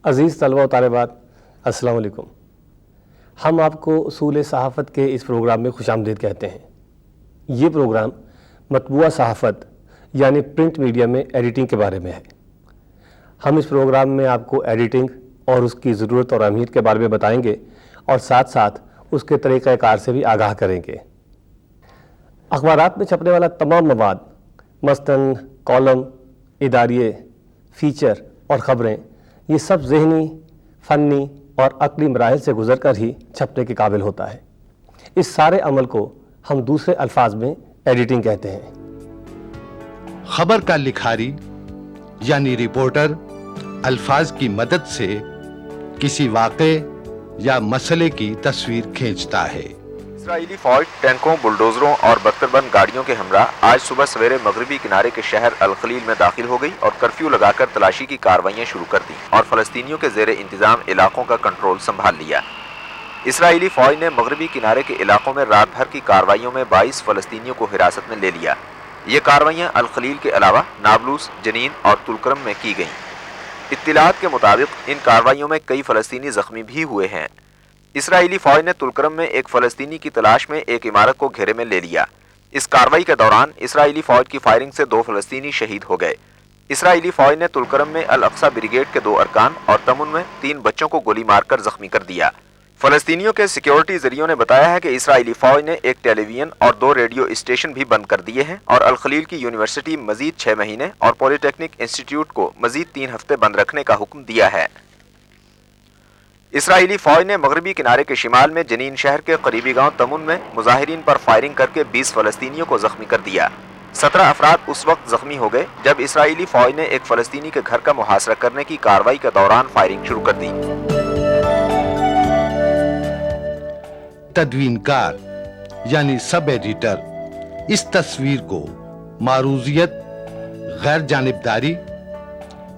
عزیز طلبہ و طالبات، السلام علیکم۔ ہم آپ کو اصول صحافت کے اس پروگرام میں خوش آمدید کہتے ہیں۔ یہ پروگرام مطبوعہ صحافت یعنی پرنٹ میڈیا میں ایڈیٹنگ کے بارے میں ہے۔ ہم اس پروگرام میں آپ کو ایڈیٹنگ اور اس کی ضرورت اور اہمیت کے بارے میں بتائیں گے اور ساتھ ساتھ اس کے طریقہ کار سے بھی آگاہ کریں گے۔ اخبارات میں چھپنے والا تمام مواد مثلاً کالم، اداریے، فیچر اور خبریں، یہ سب ذہنی، فنی اور عقلی مراحل سے گزر کر ہی چھپنے کے قابل ہوتا ہے۔ اس سارے عمل کو ہم دوسرے الفاظ میں ایڈیٹنگ کہتے ہیں۔ خبر کا لکھاری یعنی رپورٹر الفاظ کی مدد سے کسی واقعے یا مسئلے کی تصویر کھینچتا ہے۔ اسرائیلی فوج ٹینکوں، بلڈوزروں اور بستر بند گاڑیوں کے ہمراہ آج صبح سویرے مغربی کنارے کے شہر الخلیل میں داخل ہو گئی اور کرفیو لگا کر تلاشی کی کارروائیاں شروع کر دیں اور فلسطینیوں کے زیر انتظام علاقوں کا کنٹرول سنبھال لیا۔ اسرائیلی فوج نے مغربی کنارے کے علاقوں میں رات بھر کی کارروائیوں میں 22 فلسطینیوں کو حراست میں لے لیا۔ یہ کارروائیاں الخلیل کے علاوہ نابلوس، جنین اور طولکرم میں کی گئیں۔ اطلاعات کے مطابق ان کارروائیوں میں کئی فلسطینی زخمی بھی ہوئے ہیں۔ اسرائیلی فوج نے طولکرم میں ایک فلسطینی کی تلاش میں ایک عمارت کو گھیرے میں لے لیا۔ اس کارروائی کے دوران اسرائیلی فوج کی فائرنگ سے 2 فلسطینی شہید ہو گئے۔ اسرائیلی فوج نے طولکرم میں الاقصی بریگیڈ کے 2 ارکان اور تمن میں 3 بچوں کو گولی مار کر زخمی کر دیا۔ فلسطینیوں کے سیکیورٹی ذریعوں نے بتایا ہے کہ اسرائیلی فوج نے ایک ٹیلی ویژن اور 2 ریڈیو اسٹیشن بھی بند کر دیے ہیں اور الخلیل کی یونیورسٹی مزید 6 مہینے اور پولی ٹیکنک انسٹیٹیوٹ کو مزید 3 ہفتے بند رکھنے کا حکم دیا ہے۔ اسرائیلی فوج نے مغربی کنارے کے شمال میں جنین شہر کے قریبی گاؤں تمن میں مظاہرین پر فائرنگ کر کے 20 فلسطینیوں کو زخمی کر دیا۔ 17 افراد اس وقت زخمی ہو گئے جب اسرائیلی فوج نے ایک فلسطینی کے گھر کا محاصرہ کرنے کی کارروائی کے دوران فائرنگ شروع کر دی۔ تدوین کار یعنی سب ایڈیٹر اس تصویر کو معروضیت، غیر جانبداری،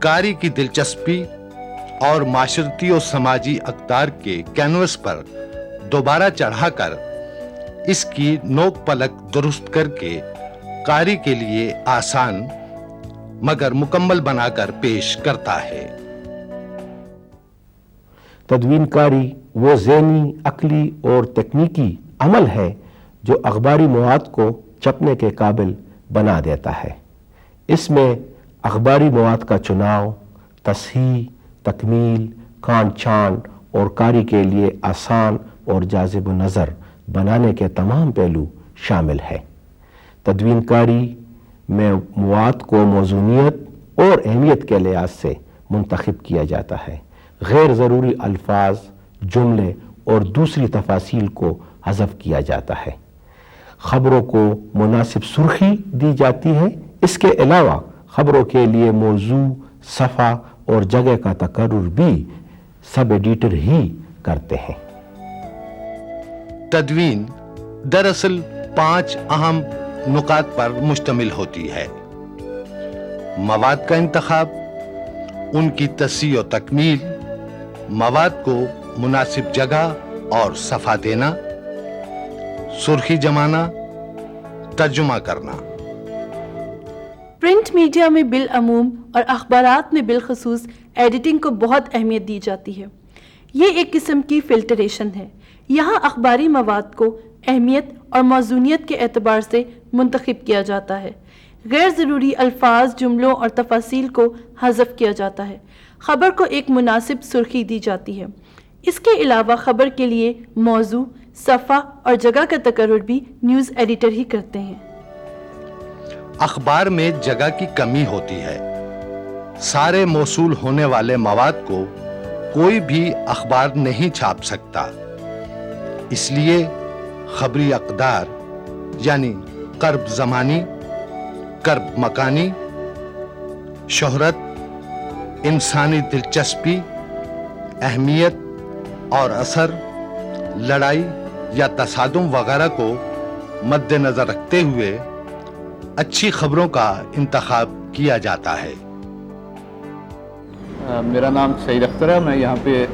قاری کی دلچسپی اور معاشرتی و سماجی اقدار کے کینوس پر دوبارہ چڑھا کر اس کی نوک پلک درست کر کے قاری کے لیے آسان مگر مکمل بنا کر پیش کرتا ہے۔ تدوین کاری وہ ذہنی، عقلی اور تکنیکی عمل ہے جو اخباری مواد کو چھپنے کے قابل بنا دیتا ہے۔ اس میں اخباری مواد کا چناؤ، تصحیح، تکمیل، کانٹ چھانٹ اور قاری کے لیے آسان اور جاذب نظر بنانے کے تمام پہلو شامل ہے۔ تدوین کاری میں مواد کو موزونیت اور اہمیت کے لحاظ سے منتخب کیا جاتا ہے۔ غیر ضروری الفاظ، جملے اور دوسری تفاصیل کو حذف کیا جاتا ہے۔ خبروں کو مناسب سرخی دی جاتی ہے۔ اس کے علاوہ خبروں کے لیے موضوع، صفحہ اور جگہ کا تقرر بھی سب ایڈیٹر ہی کرتے ہیں۔ تدوین دراصل 5 اہم نکات پر مشتمل ہوتی ہے: مواد کا انتخاب، ان کی تصحیح و تکمیل، مواد کو مناسب جگہ اور صفحہ دینا، سرخی جمانا، ترجمہ کرنا۔ پرنٹ میڈیا میں بالعموم اور اخبارات میں بالخصوص ایڈیٹنگ کو بہت اہمیت دی جاتی ہے۔ یہ ایک قسم کی فلٹریشن ہے۔ یہاں اخباری مواد کو اہمیت اور موزونیت کے اعتبار سے منتخب کیا جاتا ہے۔ غیر ضروری الفاظ، جملوں اور تفاصیل کو حذف کیا جاتا ہے۔ خبر کو ایک مناسب سرخی دی جاتی ہے۔ اس کے علاوہ خبر کے لیے موضوع، صفحہ اور جگہ کا تقرر بھی نیوز ایڈیٹر ہی کرتے ہیں۔ اخبار میں جگہ کی کمی ہوتی ہے۔ سارے موصول ہونے والے مواد کو کوئی بھی اخبار نہیں چھاپ سکتا، اس لیے خبری اقدار یعنی قرب زمانی، قرب مکانی، شہرت، انسانی دلچسپی، اہمیت اور اثر، لڑائی یا تصادم وغیرہ کو مد نظر رکھتے ہوئے اچھی خبروں کا انتخاب کیا جاتا ہے۔ میرا نام سعید اختر ہے، میں یہاں پہ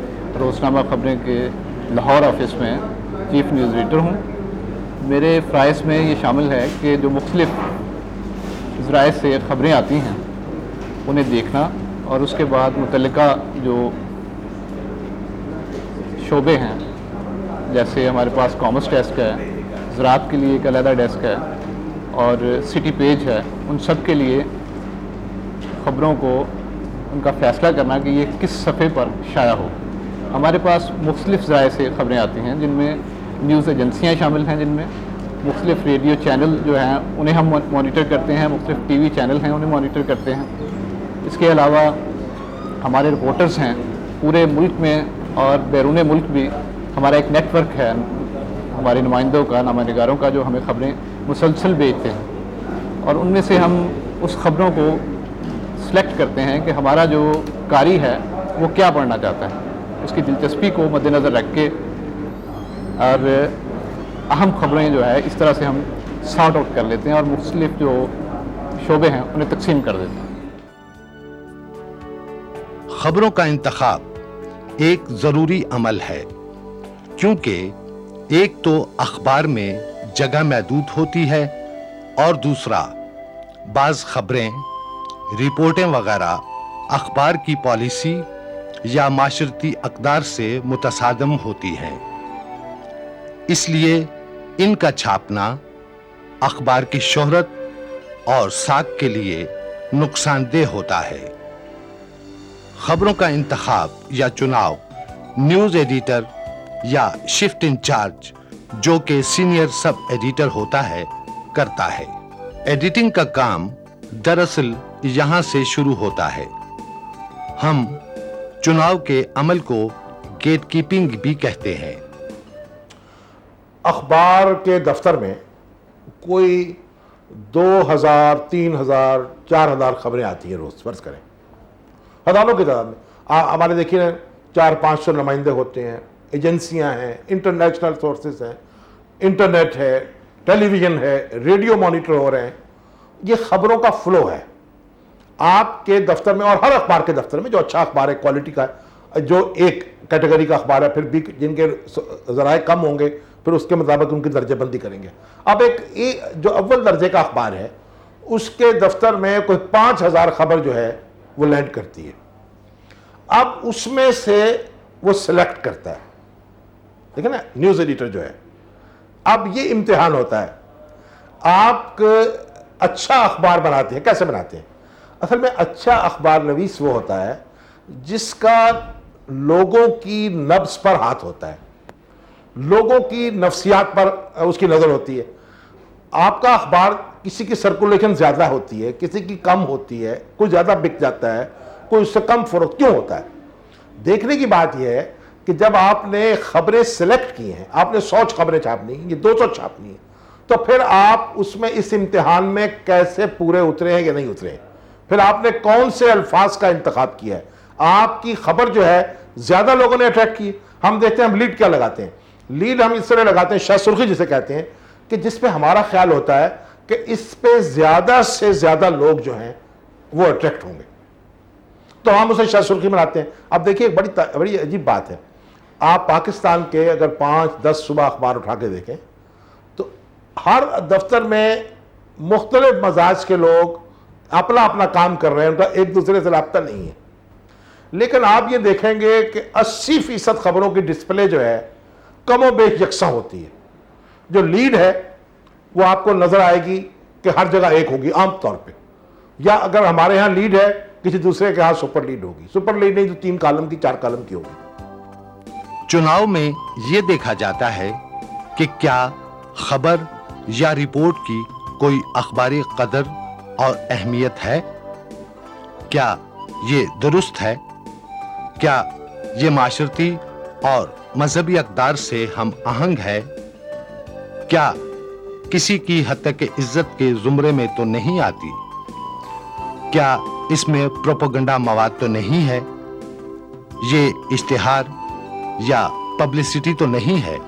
روزنامہ خبریں کے لاہور آفس میں چیف نیوز ایڈیٹر ہوں۔ میرے فرائض میں یہ شامل ہے کہ جو مختلف ذرائع سے خبریں آتی ہیں انہیں دیکھنا، اور اس کے بعد متعلقہ جو شعبے ہیں، جیسے ہمارے پاس کامرس ڈیسک ہے، زراعت کے لیے ایک علیحدہ ڈیسک ہے، اور سٹی پیج ہے، ان سب کے لیے خبروں کو ان کا فیصلہ کرنا کہ یہ کس صفحے پر شائع ہو۔ ہمارے پاس مختلف ذرائع سے خبریں آتی ہیں، جن میں نیوز ایجنسیاں شامل ہیں، جن میں مختلف ریڈیو چینل جو ہیں انہیں ہم مانیٹر کرتے ہیں، مختلف ٹی وی چینل ہیں انہیں مانیٹر کرتے ہیں۔ اس کے علاوہ ہمارے رپورٹرز ہیں پورے ملک میں اور بیرون ملک بھی، ہمارا ایک نیٹ ورک ہے ہمارے نمائندوں کا، نامہ نگاروں کا، جو ہمیں خبریں مسلسل بھیجتے ہیں، اور ان میں سے ہم اس خبروں کو سلیکٹ کرتے ہیں کہ ہمارا جو قاری ہے وہ کیا پڑھنا چاہتا ہے، اس کی دلچسپی کو مد نظر رکھ کے، اور اہم خبریں جو ہے اس طرح سے ہم سارٹ آؤٹ کر لیتے ہیں اور مختلف جو شعبے ہیں انہیں تقسیم کر دیتے ہیں۔ خبروں کا انتخاب ایک ضروری عمل ہے، کیونکہ ایک تو اخبار میں جگہ محدود ہوتی ہے، اور دوسرا بعض خبریں، رپورٹیں وغیرہ اخبار کی پالیسی یا معاشرتی اقدار سے متصادم ہوتی ہیں۔ اس لیے ان کا چھاپنا اخبار کی شہرت اور ساکھ کے لیے نقصان دہ ہوتا ہے۔ خبروں کا انتخاب یا چناؤ نیوز ایڈیٹر یا شفٹ انچارج، جو کہ سینئر سب ایڈیٹر ہوتا ہے، کرتا ہے۔ ایڈیٹنگ کا کام دراصل یہاں سے شروع ہوتا ہے۔ ہم چناؤ کے عمل کو گیٹ کیپنگ بھی کہتے ہیں۔ اخبار کے دفتر میں کوئی 2000 3000 4000 خبریں آتی ہیں روز، فرض کریں ہزاروں کی تعداد میں۔ ہمارے دیکھیے 400-500 نمائندے ہوتے ہیں، ایجنسیاں ہیں، انٹرنیشنل سورسز ہیں، انٹرنیٹ ہے، ٹیلی ویژن ہے، ریڈیو مانیٹر ہو رہے ہیں۔ یہ خبروں کا فلو ہے آپ کے دفتر میں، اور ہر اخبار کے دفتر میں جو اچھا اخبار ہے، کوالٹی کا ہے، جو ایک کیٹیگری کا اخبار ہے، پھر بھی جن کے ذرائع کم ہوں گے پھر اس کے مطابق ان کی درجہ بندی کریں گے۔ اب ایک جو اول درجے کا اخبار ہے اس کے دفتر میں کوئی 5000 خبر جو ہے وہ لینڈ کرتی ہے۔ اب اس میں سے وہ سلیکٹ کرتا ہے، دیکھیں نا، نیوز ایڈیٹر جو ہے۔ اب یہ امتحان ہوتا ہے، آپ اچھا اخبار بناتے ہیں، کیسے بناتے ہیں؟ اصل میں اچھا اخبار نویس وہ ہوتا ہے جس کا لوگوں کی نبض پر ہاتھ ہوتا ہے، لوگوں کی نفسیات پر اس کی نظر ہوتی ہے۔ آپ کا اخبار کسی کی سرکولیشن زیادہ ہوتی ہے، کسی کی کم ہوتی ہے، کوئی زیادہ بک جاتا ہے، کوئی اس سے کم فروخت کیوں ہوتا ہے؟ دیکھنے کی بات یہ ہے کہ جب آپ نے خبریں سلیکٹ کی ہیں، آپ نے 100 خبریں چھاپنی ہیں، یہ 200 چھاپنی ہیں، تو پھر آپ اس میں اس امتحان میں کیسے پورے اترے ہیں یا نہیں اترے ہیں، پھر آپ نے کون سے الفاظ کا انتخاب کیا ہے، آپ کی خبر جو ہے زیادہ لوگوں نے اٹریکٹ کی۔ ہم دیکھتے ہیں ہم لیڈ کیا لگاتے ہیں، لیڈ ہم اس طرح لگاتے ہیں، شاہ سرخی جسے کہتے ہیں، کہ جس پہ ہمارا خیال ہوتا ہے کہ اس پہ زیادہ سے زیادہ لوگ جو ہیں وہ اٹریکٹ ہوں گے، تو ہم اسے شاہ سرخی بناتے ہیں۔ اب دیکھیے ایک بڑی عجیب بات ہے، آپ پاکستان کے اگر 5-10 صبح اخبار اٹھا کے دیکھیں تو ہر دفتر میں مختلف مزاج کے لوگ اپنا اپنا کام کر رہے ہیں، ان کا ایک دوسرے سے رابطہ نہیں ہے، لیکن آپ یہ دیکھیں گے کہ 80% خبروں کی ڈسپلے جو ہے کم و بیش یکساں ہوتی ہے۔ جو لیڈ ہے وہ آپ کو نظر آئے گی کہ ہر جگہ ایک ہوگی عام طور پہ، یا اگر ہمارے ہاں لیڈ ہے کسی دوسرے کے ہاں سپر لیڈ ہوگی، سپر لیڈ نہیں تو 3 کالم کی 4 کالم کی ہوگی۔ چناؤ میں یہ دیکھا جاتا ہے کہ کیا خبر یا رپورٹ کی کوئی اخباری قدر اور اہمیت ہے؟ کیا یہ درست ہے؟ کیا یہ معاشرتی اور مذہبی اقدار سے ہم آہنگ ہے؟ کیا کسی کی حتیٰ عزت کے زمرے میں تو نہیں آتی؟ کیا اس میں پروپیگنڈا مواد تو نہیں ہے؟ یہ اشتہار یا پبلسٹی تو نہیں ہے؟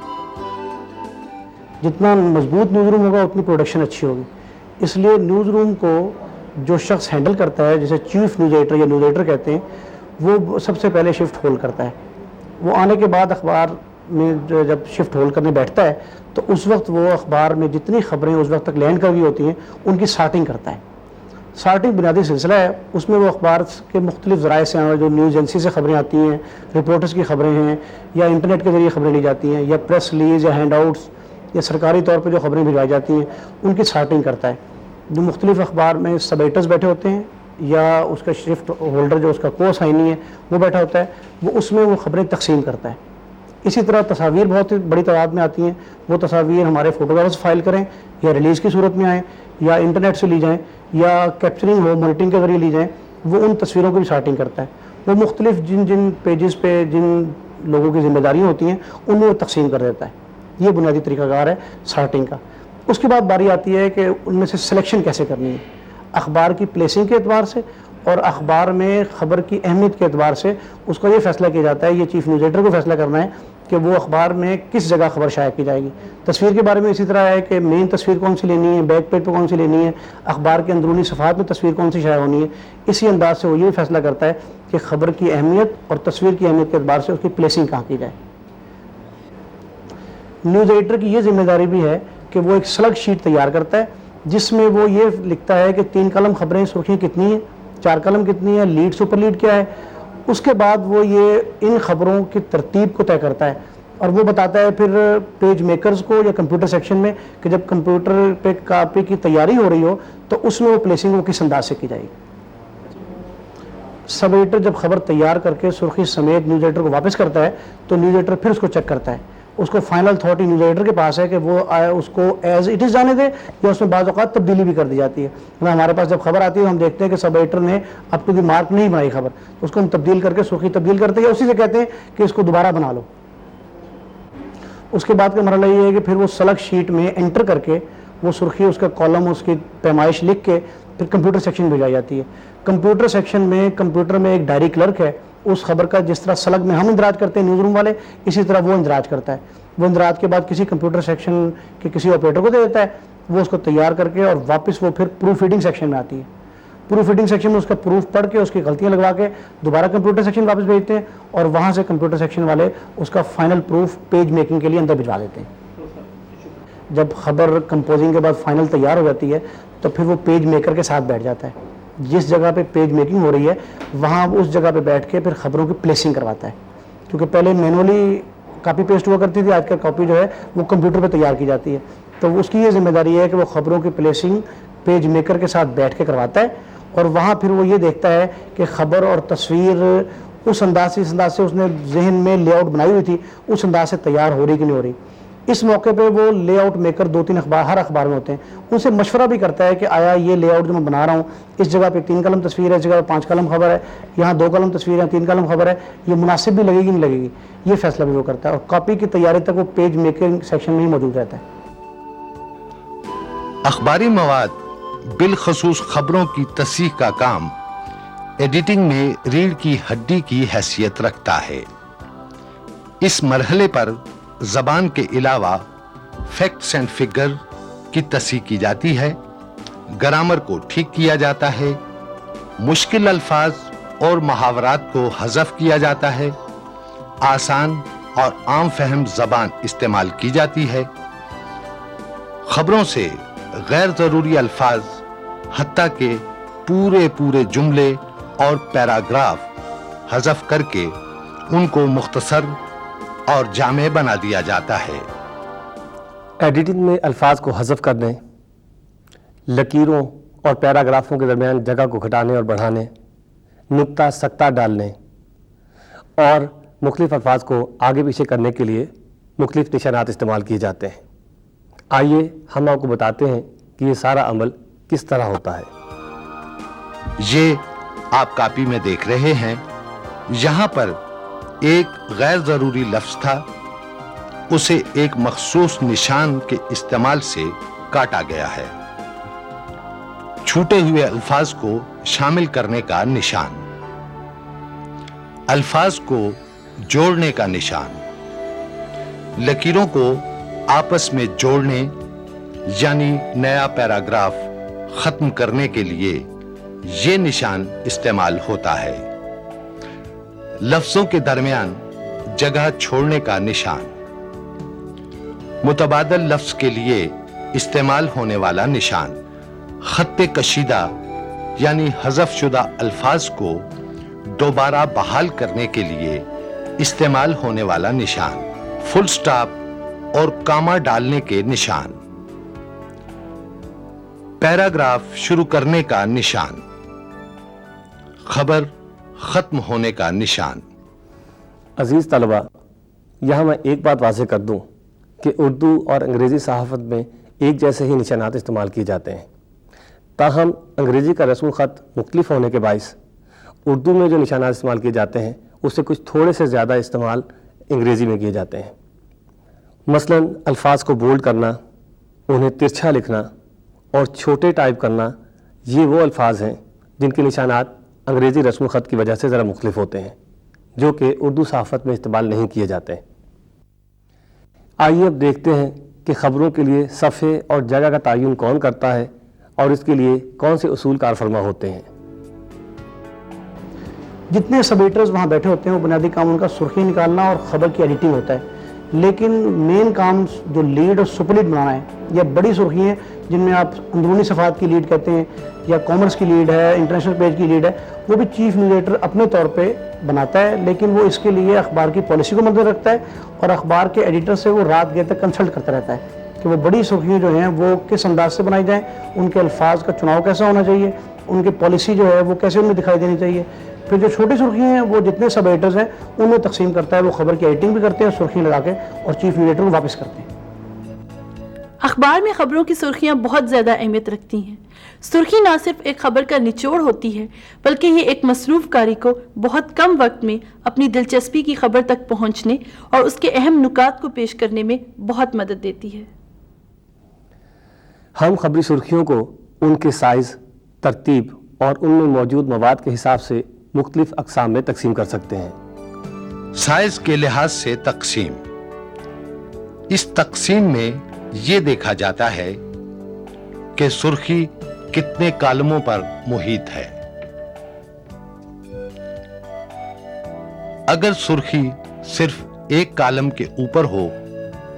جتنا مضبوط نیوز روم ہوگا اتنی پروڈکشن اچھی ہوگی. اس لیے نیوز روم کو جو شخص ہینڈل کرتا ہے، جسے چیف نیوز ایڈیٹر یا نیوز ایڈیٹر کہتے ہیں، وہ سب سے پہلے شفٹ ہولڈ کرتا ہے. وہ آنے کے بعد اخبار میں جب شفٹ ہولڈ کرنے بیٹھتا ہے تو اس وقت وہ اخبار میں جتنی خبریں اس وقت تک لینڈ کر گئی ہوتی ہیں ان کی سارٹنگ کرتا ہے. سارٹنگ بنیادی سلسلہ ہے. اس میں وہ اخبار کے مختلف ذرائع سے جو نیوز ایجنسی سے خبریں آتی ہیں، رپورٹرز کی خبریں ہیں، یا انٹرنیٹ کے ذریعے خبریں لی جاتی ہیں، یا پریس ریلیز یا ہینڈ آؤٹس یا سرکاری طور پہ جو خبریں بھجوائی جاتی ہیں، ان کی سارٹنگ کرتا ہے. جو مختلف اخبار میں سب ایڈیٹرز بیٹھے ہوتے ہیں یا اس کا شفٹ ہولڈر جو اس کا کو سائنی ہے وہ بیٹھا ہوتا ہے، وہ اس میں وہ خبریں تقسیم کرتا ہے. اسی طرح تصاویر بہت بڑی تعداد میں آتی ہیں. وہ تصاویر ہمارے فوٹوگرافرز فائل کریں یا ریلیز کی صورت میں آئیں یا انٹرنیٹ سے لی جائیں یا کیپچرنگ ہو مانیٹرنگ کے ذریعے لی جائیں، وہ ان تصویروں کی بھی سارٹنگ کرتا ہے. وہ مختلف جن پیجز پہ جن لوگوں کی ذمہ داریاں ہوتی ہیں ان میں وہ تقسیم کر دیتا ہے. یہ بنیادی طریقہ کار ہے سارٹنگ کا. اس کے بعد باری آتی ہے کہ ان میں سے سلیکشن کیسے کرنی ہے. اخبار کی پلیسنگ کے اعتبار سے اور اخبار میں خبر کی اہمیت کے اعتبار سے اس کا یہ فیصلہ کیا جاتا ہے، یہ چیف نیوز ایڈیٹر کو فیصلہ کرنا ہے کہ وہ اخبار میں کس جگہ خبر شائع کی جائے گی. تصویر کے بارے میں اسی طرح ہے کہ مین تصویر کون سی لینی ہے، بیک پیج پہ کون سی لینی ہے، اخبار کے اندرونی صفحات میں تصویر کون سی شائع ہونی ہے. اسی انداز سے وہ یہ فیصلہ کرتا ہے کہ خبر کی اہمیت اور تصویر کی اہمیت کے اعتبار سے اس کی پلیسنگ کہاں کی جائے. نیوز ایڈیٹر کی یہ ذمہ داری بھی ہے کہ وہ ایک سلگ شیٹ تیار کرتا ہے جس میں وہ یہ لکھتا ہے کہ 3 کالم خبریں سرخیاں کتنی ہیں، 4 کالم کتنی ہیں، لیڈ سپر لیڈ کیا ہے. اس کے بعد وہ یہ ان خبروں کی ترتیب کو طے کرتا ہے اور وہ بتاتا ہے پھر پیج میکرز کو یا کمپیوٹر سیکشن میں کہ جب کمپیوٹر پہ کاپی کی تیاری ہو رہی ہو تو اس میں وہ پلیسنگ وہ کس انداز سے کی جائے گی. سب ایڈیٹر جب خبر تیار کر کے سرخی سمیت نیوز ایڈیٹر کو واپس کرتا ہے تو نیوز ایڈیٹر پھر اس کو چیک کرتا ہے. اس کو فائنل اتھارٹی نیوز ایڈیٹر کے پاس ہے کہ وہ اس کو ایز اٹ از جانے دے یا اس میں بعض اوقات تبدیلی بھی کر دی جاتی ہے. ہمارے پاس جب خبر آتی ہے ہم دیکھتے ہیں کہ سب ایڈیٹر نے اپ ٹو دی مارک نہیں بنائی خبر، اس کو ہم تبدیل کر کے سرخی تبدیل کرتے ہیں یا اسی سے کہتے ہیں کہ اس کو دوبارہ بنا لو. اس کے بعد کا مرحلہ یہ ہے کہ پھر وہ سلگ شیٹ میں انٹر کر کے وہ سرخی اس کا کالم اس کی پیمائش لکھ کے پھر کمپیوٹر سیکشن بھیجائی جاتی ہے. کمپیوٹر سیکشن میں کمپیوٹر میں ایک ڈائری کلرک ہے، اس خبر کا جس طرح سلگ میں ہم اندراج کرتے ہیں نیوز روم والے، اسی طرح وہ اندراج کرتا ہے. وہ اندراج کے بعد کسی کمپیوٹر سیکشن کے کسی آپریٹر کو دے دیتا ہے، وہ اس کو تیار کر کے اور واپس وہ پھر پروف ریڈنگ سیکشن میں آتی ہے. پروف ریڈنگ سیکشن میں اس کا پروف پڑھ کے اس کی غلطیاں لگوا کے دوبارہ کمپیوٹر سیکشن واپس بھیجتے ہیں اور وہاں سے کمپیوٹر سیکشن والے اس کا فائنل پروف پیج میکنگ کے لیے اندر بھجوا دیتے ہیں. جب خبر کمپوزنگ کے بعد فائنل تیار ہو جاتی ہے تو پھر وہ پیج میکر کے ساتھ بیٹھ جاتا ہے. جس جگہ پہ پیج میکنگ ہو رہی ہے وہاں اس جگہ پہ بیٹھ کے پھر خبروں کی پلیسنگ کرواتا ہے. کیونکہ پہلے مینولی کاپی پیسٹ ہوا کرتی تھی، آج کل کاپی جو ہے وہ کمپیوٹر پہ تیار کی جاتی ہے. تو اس کی یہ ذمہ داری ہے کہ وہ خبروں کی پلیسنگ پیج میکر کے ساتھ بیٹھ کے کرواتا ہے اور وہاں پھر وہ یہ دیکھتا ہے کہ خبر اور تصویر اس انداز سے اس نے ذہن میں لے آؤٹ بنائی ہوئی تھی اس انداز سے تیار ہو رہی کہ نہیں ہو رہی. اس موقع پہ وہ لے آؤٹ میکر 2-3 اخبار ہر اخبار میں ہوتے ہیں، ان سے مشورہ بھی کرتا ہے کہ آیا یہ لے آؤٹ جو میں بنا رہا ہوں اس جگہ پہ 3 کالم تصویر ہے، اس جگہ پہ 5 کالم خبر ہے، یہاں 2 کالم تصویر ہے، 3 کالم خبر ہے، یہ مناسب بھی لگے گی نہیں لگے گی. یہ فیصلہ بھی وہ کرتا ہے اور کاپی کی تیاری تک وہ پیج میکنگ سیکشن میں ہی موجود رہتا ہے. اخباری مواد بالخصوص خبروں کی تصحیح کا کام ایڈیٹنگ میں ریڑھ کی ہڈی کی حیثیت رکھتا ہے. اس مرحلے پر زبان کے علاوہ فیکٹس اینڈ فگر کی تصحیح کی جاتی ہے، گرامر کو ٹھیک کیا جاتا ہے، مشکل الفاظ اور محاورات کو حذف کیا جاتا ہے، آسان اور عام فہم زبان استعمال کی جاتی ہے، خبروں سے غیر ضروری الفاظ حتیٰ کہ پورے جملے اور پیراگراف حذف کر کے ان کو مختصر اور جامع بنا دیا جاتا ہے. ایڈیٹنگ میں الفاظ کو حذف کرنے، لکیروں اور پیراگرافوں کے درمیان جگہ کو گھٹانے اور بڑھانے، نقطہ سکتہ ڈالنے اور مختلف الفاظ کو آگے پیچھے کرنے کے لیے مختلف نشانات استعمال کیے جاتے ہیں. آئیے ہم آپ کو بتاتے ہیں کہ یہ سارا عمل کس طرح ہوتا ہے۔ یہ آپ کاپی میں دیکھ رہے ہیں، یہاں پر ایک غیر ضروری لفظ تھا، اسے ایک مخصوص نشان کے استعمال سے کاٹا گیا ہے۔ چھوٹے ہوئے الفاظ کو شامل کرنے کا نشان، الفاظ کو جوڑنے کا نشان، لکیروں کو آپس میں جوڑنے یعنی نیا پیراگراف ختم کرنے کے لیے یہ نشان استعمال ہوتا ہے۔ لفظوں کے درمیان جگہ چھوڑنے کا نشان، متبادل لفظ کے لیے استعمال ہونے والا نشان، خط کشیدہ یعنی حذف شدہ الفاظ کو دوبارہ بحال کرنے کے لیے استعمال ہونے والا نشان، فل سٹاپ اور کاما ڈالنے کے نشان، پیراگراف شروع کرنے کا نشان، خبر ختم ہونے کا نشان۔ عزیز طلبہ، یہاں میں ایک بات واضح کر دوں کہ اردو اور انگریزی صحافت میں ایک جیسے ہی نشانات استعمال کیے جاتے ہیں، تاہم انگریزی کا رسم الخط مختلف ہونے کے باعث اردو میں جو نشانات استعمال کیے جاتے ہیں اس سے کچھ تھوڑے سے زیادہ استعمال انگریزی میں کیے جاتے ہیں۔ مثلا الفاظ کو بولڈ کرنا، انہیں ترچھا لکھنا اور چھوٹے ٹائپ کرنا، یہ وہ الفاظ ہیں جن کے نشانات انگریزی رسم الخط کی وجہ سے ذرا مختلف ہوتے ہیں، جو کہ اردو صحافت میں استعمال نہیں کیے جاتے۔ آئیے اب دیکھتے ہیں کہ خبروں کے لیے صفحے اور جگہ کا تعین کون کرتا ہے اور اس کے لیے کون سے اصول کار فرما ہوتے ہیں۔ جتنے سب ایڈیٹرز وہاں بیٹھے ہوتے ہیں وہ بنیادی کام ان کا سرخی نکالنا اور خبر کی ایڈیٹنگ ہوتا ہے، لیکن مین کام جو لیڈ اور سپر لیڈ بنانا ہے، یا بڑی سرخی ہیں جن میں آپ اندرونی صفحات کی لیڈ کہتے ہیں یا کامرس کی لیڈ ہے، انٹرنیشنل پیج کی لیڈ ہے، وہ بھی چیف نیوز ایڈیٹر اپنے طور پہ بناتا ہے، لیکن وہ اس کے لیے اخبار کی پالیسی کو مد نظر رکھتا ہے اور اخبار کے ایڈیٹر سے وہ رات گئے تک کنسلٹ کرتا رہتا ہے کہ وہ بڑی سرخیاں جو ہیں وہ کس انداز سے بنائی جائیں، ان کے الفاظ کا چناؤ کیسا ہونا چاہیے، ان کی پالیسی جو ہے وہ کیسے ان میں دکھائی دینی چاہیے۔ پھر جو چھوٹی سرخیاں ہیں وہ جتنے سب ایڈیٹرز ہیں ان میں تقسیم کرتا ہے، وہ خبر کی ایڈیٹنگ بھی کرتے ہیں سرخیاں لگا کے اور چیف نیوز ایڈیٹر کو واپس کرتے ہیں۔ اخبار میں خبروں کی سرخیاں بہت زیادہ اہمیت رکھتی ہیں۔ سرخی نہ صرف ایک خبر کا نچوڑ ہوتی ہے بلکہ یہ ایک مصروف کاری کو بہت کم وقت میں اپنی دلچسپی کی خبر تک پہنچنے اور اس کے اہم نکات کو پیش کرنے میں بہت مدد دیتی ہے۔ ہم خبری سرخیوں کو ان کے سائز، ترتیب اور ان میں موجود مواد کے حساب سے مختلف اقسام میں تقسیم کر سکتے ہیں۔ سائز کے لحاظ سے تقسیم، اس تقسیم میں یہ دیکھا جاتا ہے کہ سرخی کتنے کالموں پر محیط ہے۔ اگر سرخی صرف ایک کالم کے اوپر ہو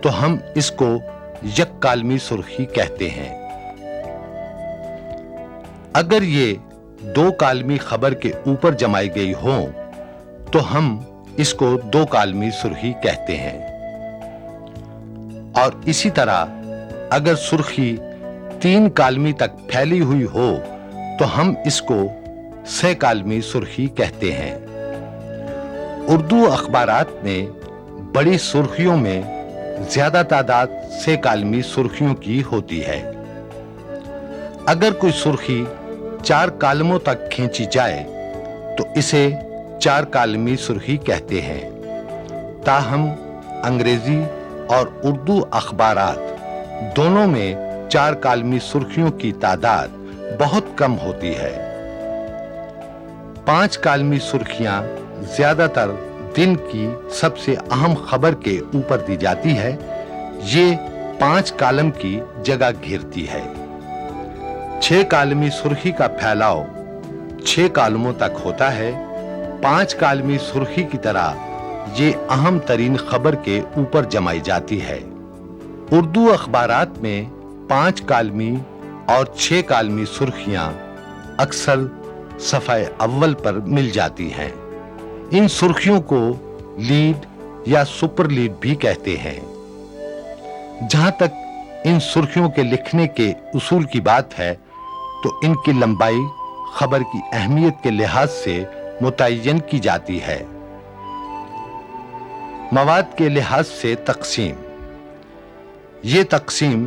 تو ہم اس کو یک کالمی سرخی کہتے ہیں۔ اگر یہ دو کالمی خبر کے اوپر جمائی گئی ہوں تو ہم اس کو دو کالمی سرخی کہتے ہیں، اور اسی طرح اگر سرخی تین کالمی تک پھیلی ہوئی ہو تو ہم اس کو سہ کالمی سرخی کہتے ہیں۔ اردو اخبارات میں بڑی سرخیوں میں زیادہ تعداد سہ کالمی سرخیوں کی ہوتی ہے۔ اگر کوئی سرخی چار کالموں تک کھینچی جائے تو اسے چار کالمی سرخی کہتے ہیں، تاہم انگریزی اور اردو اخبارات دونوں میں چار کالمی سرخیوں کی تعداد بہت کم ہوتی ہے۔ پانچ کالمی سرخیاں زیادہ تر دن کی سب سے اہم خبر کے اوپر دی جاتی ہے، یہ 5 کالم کی جگہ گھیرتی ہے۔ 6 کالمی سرخی کا پھیلاؤ 6 کالموں تک ہوتا ہے۔ 5 کالمی سرخی کی طرح یہ اہم ترین خبر کے اوپر جمائی جاتی ہے۔ اردو اخبارات میں 5 کالمی اور 6 کالمی سرخیاں اکثر صفحہ اول پر مل جاتی ہیں۔ ان سرخیوں کو لیڈ یا سپر لیڈ بھی کہتے ہیں۔ جہاں تک ان سرخیوں کے لکھنے کے اصول کی بات ہے تو ان کی لمبائی خبر کی اہمیت کے لحاظ سے متعین کی جاتی ہے۔ مواد کے لحاظ سے تقسیم، یہ تقسیم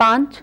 5